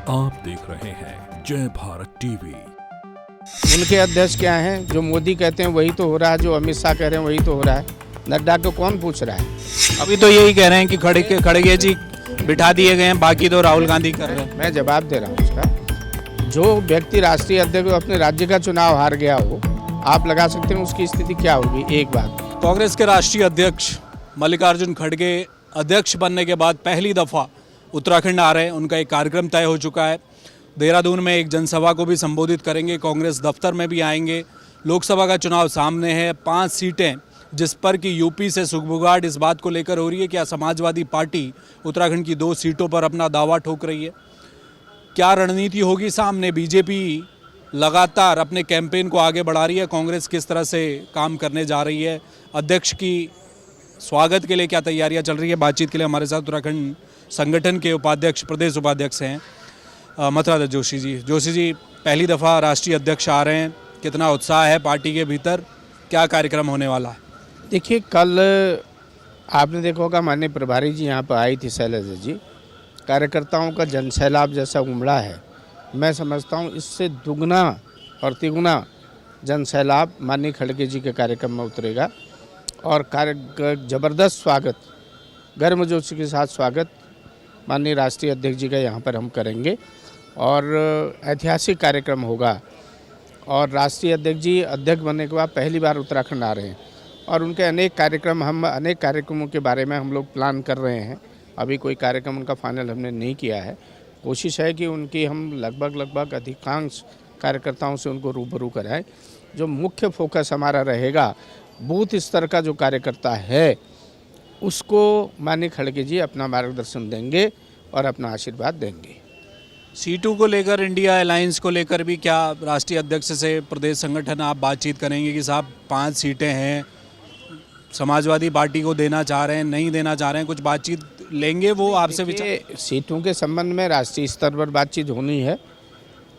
आप देख रहे हैं जय भारत टीवी। उनके अध्यक्ष क्या हैं? जो मोदी कहते हैं वही तो हो रहा है, जो अमित शाह कह रहे हैं वही तो हो रहा है। नड्डा को कौन पूछ रहा है? अभी तो यही कह रहे हैं कि खड़गे जी बिठा दिए गए हैं, बाकी तो राहुल गांधी कर रहे हैं। मैं जवाब दे रहा हूँ उसका। जो व्यक्ति राष्ट्रीय अध्यक्ष अपने राज्य का चुनाव हार गया हो, आप लगा सकते हैं उसकी स्थिति क्या होगी। एक बात, कांग्रेस के राष्ट्रीय अध्यक्ष मल्लिकार्जुन खड़गे अध्यक्ष बनने के बाद पहली दफ़ा उत्तराखंड आ रहे हैं। उनका एक कार्यक्रम तय हो चुका है। देहरादून में एक जनसभा को भी संबोधित करेंगे, कांग्रेस दफ्तर में भी आएंगे। लोकसभा का चुनाव सामने है, 5 सीटें जिस पर कि यूपी से सुगबुगाहट इस बात को लेकर हो रही है, क्या समाजवादी पार्टी उत्तराखंड की 2 सीटों पर अपना दावा ठोक रही है। क्या रणनीति होगी सामने? बीजेपी लगातार अपने कैंपेन को आगे बढ़ा रही है, कांग्रेस किस तरह से काम करने जा रही है, अध्यक्ष की स्वागत के लिए क्या तैयारियां चल रही है। बातचीत के लिए हमारे साथ उत्तराखंड संगठन के उपाध्यक्ष, प्रदेश उपाध्यक्ष हैं मथुरादत्त जोशी जी। जोशी जी, पहली दफ़ा राष्ट्रीय अध्यक्ष आ रहे हैं, कितना उत्साह है पार्टी के भीतर, क्या कार्यक्रम होने वाला है? देखिए, कल आपने देखा होगा माननीय प्रभारी जी यहाँ पर आई थी, शैलजा जी। कार्यकर्ताओं का जनसैलाब जैसा उमड़ा है। मैं समझता हूँ इससे दुगना और तिगुना जनसैलाब माननीय खड़गे जी के कार्यक्रम में उतरेगा और ज़बरदस्त स्वागत, गर्मजोशी के साथ स्वागत माननीय राष्ट्रीय अध्यक्ष जी का यहाँ पर हम करेंगे और ऐतिहासिक कार्यक्रम होगा। और राष्ट्रीय अध्यक्ष जी अध्यक्ष बनने के बाद पहली बार उत्तराखंड आ रहे हैं और उनके अनेक कार्यक्रमों के बारे में हम लोग प्लान कर रहे हैं। अभी कोई कार्यक्रम उनका फाइनल हमने नहीं किया है। कोशिश है कि उनकी हम लगभग अधिकांश कार्यकर्ताओं से उनको रूबरू कराएं। जो मुख्य फोकस हमारा रहेगा, बूथ स्तर का जो कार्यकर्ता है उसको माननीय खड़गे जी अपना मार्गदर्शन देंगे और अपना आशीर्वाद देंगे। सीटों को लेकर, इंडिया अलायंस को लेकर भी क्या राष्ट्रीय अध्यक्ष से प्रदेश संगठन आप बातचीत करेंगे कि साहब 5 सीटें हैं, समाजवादी पार्टी को देना चाह रहे हैं, नहीं देना चाह रहे हैं, कुछ बातचीत लेंगे वो आपसे? विचार सीटों के संबंध में राष्ट्रीय स्तर पर बातचीत होनी है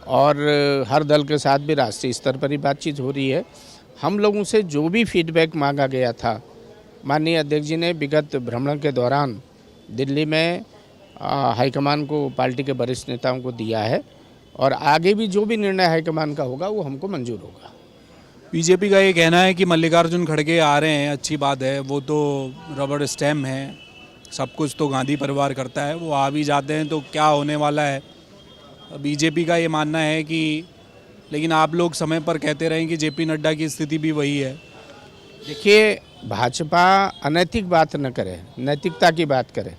और हर दल के साथ भी राष्ट्रीय स्तर पर ही बातचीत हो रही है। हम लोगों से जो भी फीडबैक मांगा गया था, माननीय अध्यक्ष जी ने विगत भ्रमण के दौरान दिल्ली में हाईकमान को, पार्टी के वरिष्ठ नेताओं को दिया है और आगे भी जो भी निर्णय हाईकमान का होगा वो हमको मंजूर होगा। बीजेपी का ये कहना है कि मल्लिकार्जुन खड़गे आ रहे हैं, अच्छी बात है, वो तो रबड़ स्टैम्प हैं, सब कुछ तो गांधी परिवार करता है, वो आ भी जाते हैं तो क्या होने वाला है। बीजेपी का ये मानना है कि, लेकिन आप लोग समय पर कहते रहे कि जेपी नड्डा की स्थिति भी वही है। देखिए, भाजपा अनैतिक बात न करे, नैतिकता की बात करे।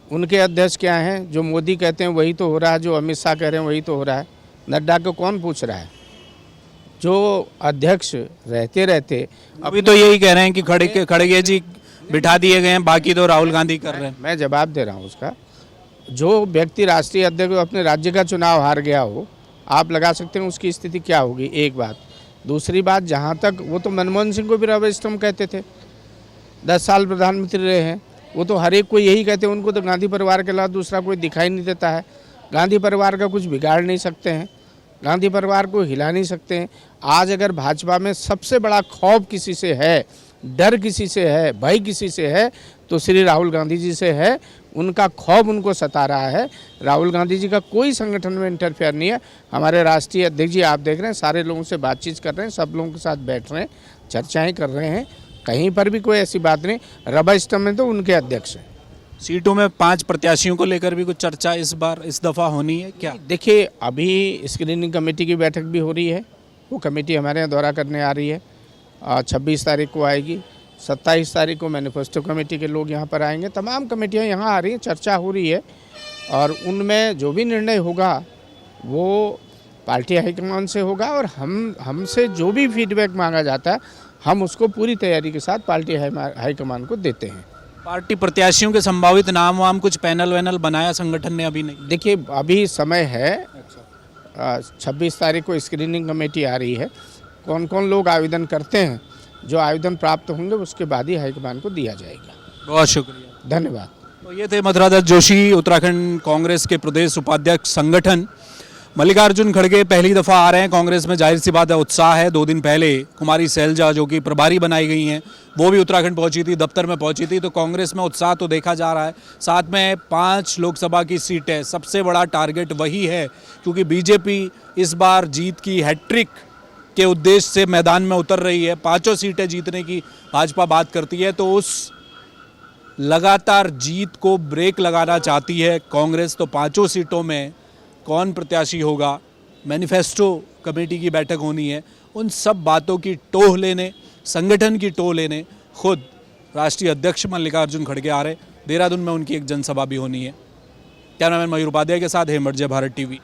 उनके अध्यक्ष क्या हैं? जो मोदी कहते हैं वही तो हो रहा है, जो अमित शाह कह रहे हैं वही तो हो रहा है। नड्डा को कौन पूछ रहा है? जो अध्यक्ष रहते अभी तो यही कह रहे हैं कि खड़गे जी बिठा दिए गए हैं, बाकी तो राहुल गांधी कर रहे हैं। मैं जवाब दे रहा हूँ उसका। जो व्यक्ति राष्ट्रीय अध्यक्ष अपने राज्य का चुनाव हार गया हो, आप लगा सकते हैं उसकी स्थिति क्या होगी। एक बात। दूसरी बात, जहाँ तक वो तो मनमोहन सिंह को भी रबड़ स्टैम्प कहते थे, 10 साल प्रधानमंत्री रहे हैं। वो तो हर एक को यही कहते हैं, उनको तो गांधी परिवार के अलावा दूसरा कोई दिखाई नहीं देता है। गांधी परिवार का कुछ बिगाड़ नहीं सकते हैं, गांधी परिवार को हिला नहीं सकते हैं। आज अगर भाजपा में सबसे बड़ा खौफ किसी से है, डर किसी से है, भय किसी से है, तो श्री राहुल गांधी जी से है। उनका खौफ उनको सता रहा है। राहुल गांधी जी का कोई संगठन में इंटरफेयर नहीं है। हमारे राष्ट्रीय अध्यक्ष जी आप देख रहे हैं, सारे लोगों से बातचीत कर रहे हैं, सब लोगों के साथ बैठ रहे हैं, चर्चाएं कर रहे हैं। कहीं पर भी कोई ऐसी बात नहीं। रबड़ स्टैम्प में तो उनके अध्यक्ष हैं। सीटों में 5 प्रत्याशियों को लेकर भी कुछ चर्चा इस दफ़ा होनी है क्या? देखिए, अभी स्क्रीनिंग कमेटी की बैठक भी हो रही है। वो कमेटी हमारे यहाँ दौरा करने आ रही है, 26 तारीख को आएगी। 27 तारीख को मैनिफेस्टो कमेटी के लोग यहाँ पर आएंगे। तमाम कमेटियाँ यहाँ आ रही हैं, चर्चा हो रही है और उनमें जो भी निर्णय होगा वो पार्टी हाईकमान से होगा और हमसे जो भी फीडबैक मांगा जाता है हम उसको पूरी तैयारी के साथ पार्टी हाईकमान को देते हैं। पार्टी प्रत्याशियों के संभावित नाम वाम कुछ पैनल वैनल बनाया संगठन ने? अभी नहीं। देखिए, अभी समय है। 26 तारीख को स्क्रीनिंग कमेटी आ रही है। कौन कौन लोग आवेदन करते हैं, जो आवेदन प्राप्त होंगे उसके बाद ही हाईकमान को दिया जाएगा। बहुत शुक्रिया, धन्यवाद। तो ये थे मथुरादत्त जोशी, उत्तराखंड कांग्रेस के प्रदेश उपाध्यक्ष संगठन। मल्लिकार्जुन खड़गे पहली दफ़ा आ रहे हैं कांग्रेस में, जाहिर सी बात है उत्साह है। 2 दिन पहले कुमारी सैलजा जो कि प्रभारी बनाई गई हैं वो भी उत्तराखंड पहुंची थी, दफ्तर में पहुंची थी, तो कांग्रेस में उत्साह तो देखा जा रहा है। साथ में 5 लोकसभा की सीटें, सबसे बड़ा टारगेट वही है क्योंकि बीजेपी इस बार जीत की हैट्रिक के उद्देश्य से मैदान में उतर रही है। 5 सीटें जीतने की भाजपा बात करती है, तो उस लगातार जीत को ब्रेक लगाना चाहती है कांग्रेस। तो 5 सीटों में कौन प्रत्याशी होगा, मैनिफेस्टो कमेटी की बैठक होनी है, उन सब बातों की टोह लेने, संगठन की टोह लेने खुद राष्ट्रीय अध्यक्ष मल्लिकार्जुन खड़गे आ रहे। देहरादून में उनकी एक जनसभा भी होनी है। कैमरामैन मयूर उपाध्याय के साथ हेमंत जय, भारत टीवी।